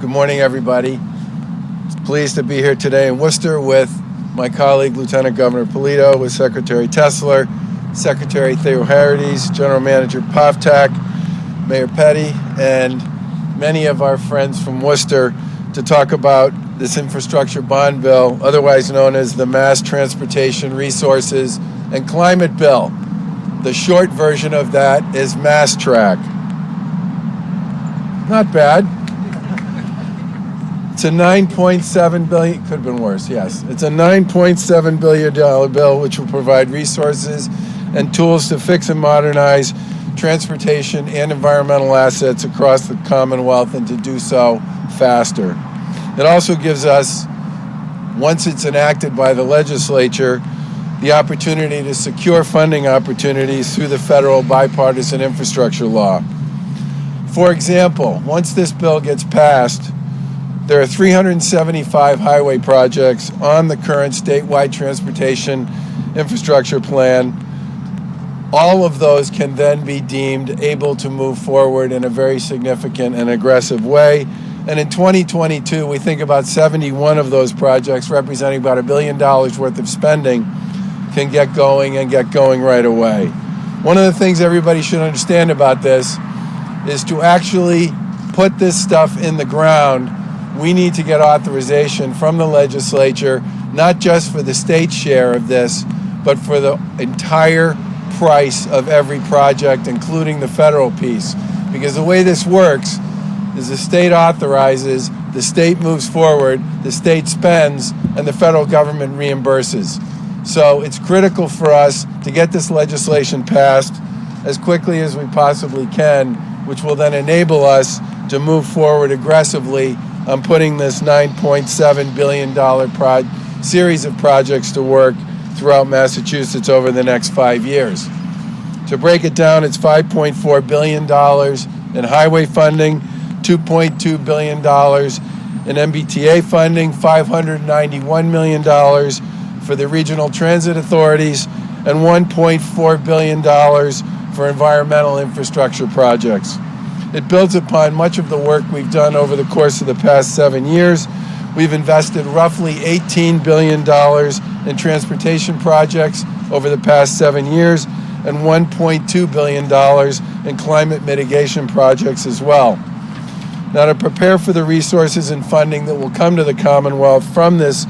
Good morning, everybody. Pleased to be here today in Worcester with my colleague, Lieutenant Governor Polito, with Secretary Tessler, Secretary Theoharides, General Manager Pavtak, Mayor Petty, and many of our friends from Worcester to talk about this infrastructure bond bill, otherwise known as the Mass Transportation Resources and Climate Bill. The short version of that is Mass Track. Not bad. It's a $9.7 billion, could have been worse, yes. It's a $9.7 billion bill which will provide resources and tools to fix and modernize transportation and environmental assets across the Commonwealth, and to do so faster. It also gives us, once it's enacted by the legislature, the opportunity to secure funding opportunities through the federal bipartisan infrastructure law. For example, once this bill gets passed, there are 375 highway projects on the current statewide transportation infrastructure plan. All of those can then be deemed able to move forward in a very significant and aggressive way. And in 2022, we think about 71 of those projects, representing about $1 billion worth of spending, can get going and get going right away. One of the things everybody should understand about this is to actually put this stuff in the ground, we need to get authorization from the legislature, not just for the state share of this, but for the entire price of every project, including the federal piece. Because the way this works is the state authorizes, the state moves forward, the state spends, and the federal government reimburses. So it's critical for us to get this legislation passed as quickly as we possibly can, which will then enable us to move forward aggressively on putting this $9.7 billion series of projects to work throughout Massachusetts over the next 5 years. To break it down, it's $5.4 billion in highway funding, $2.2 billion in MBTA funding, $591 million for the regional transit authorities, and $1.4 billion for environmental infrastructure projects. It builds upon much of the work we've done over the course of the past 7 years. We've invested roughly $18 billion in transportation projects over the past 7 years, and $1.2 billion in climate mitigation projects as well. Now, to prepare for the resources and funding that will come to the Commonwealth from this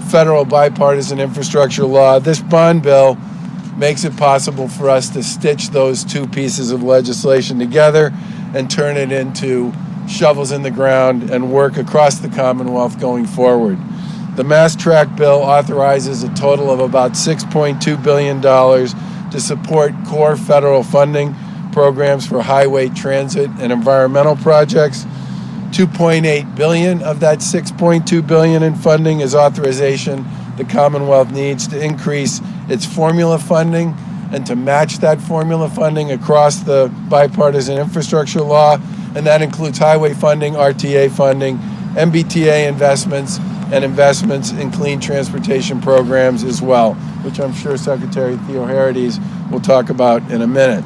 federal bipartisan infrastructure law, this bond bill makes it possible for us to stitch those two pieces of legislation together and turn it into shovels in the ground and work across the Commonwealth going forward. The Mass Track bill authorizes a total of about $6.2 billion to support core federal funding programs for highway, transit, and environmental projects. $2.8 billion of that $6.2 billion in funding is authorization the Commonwealth needs to increase its formula funding and to match that formula funding across the bipartisan infrastructure law, and that includes highway funding, RTA funding, MBTA investments, and investments in clean transportation programs as well, which I'm sure Secretary Theoharides will talk about in a minute.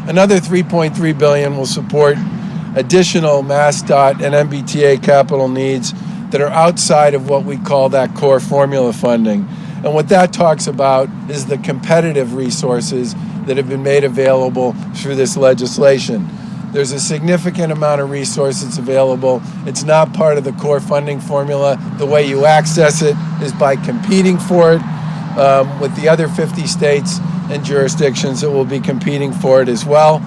Another $3.3 billion will support additional MassDOT and MBTA capital needs that are outside of what we call that core formula funding. And what that talks about is the competitive resources that have been made available through this legislation. There's a significant amount of resources available. It's not part of the core funding formula. The way you access it is by competing for it with the other 50 states and jurisdictions that will be competing for it as well.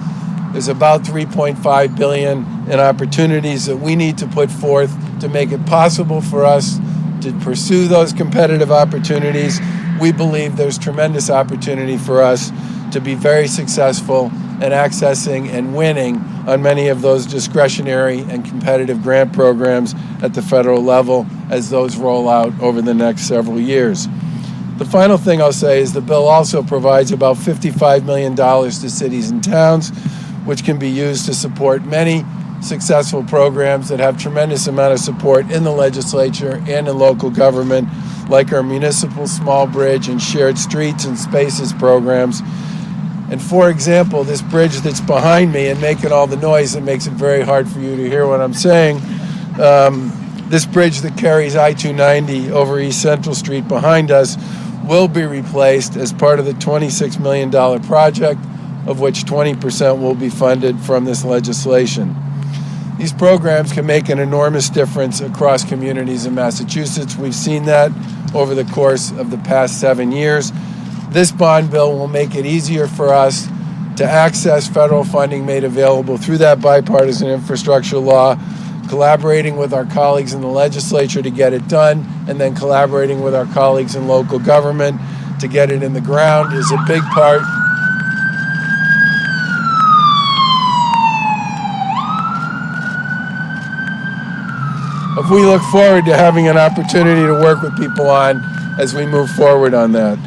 There's about $3.5 billion in opportunities that we need to put forth to make it possible for us to pursue those competitive opportunities. We believe there's tremendous opportunity for us to be very successful in accessing and winning on many of those discretionary and competitive grant programs at the federal level as those roll out over the next several years. The final thing I'll say is the bill also provides about $55 million to cities and towns, which can be used to support many successful programs that have tremendous amount of support in the legislature and in local government, like our municipal small bridge and shared streets and spaces programs. And for example, this bridge that's behind me and making all the noise that makes it very hard for you to hear what I'm saying This bridge that carries I-290 over East Central Street behind us will be replaced as part of the $26 million project, of which 20% will be funded from this legislation. These programs can make an enormous difference across communities in Massachusetts. We've seen that over the course of the past 7 years. This bond bill will make it easier for us to access federal funding made available through that bipartisan infrastructure law, collaborating with our colleagues in the legislature to get it done, and then collaborating with our colleagues in local government to get it in the ground is a big part. If we look forward to having an opportunity to work with people on as we move forward on that.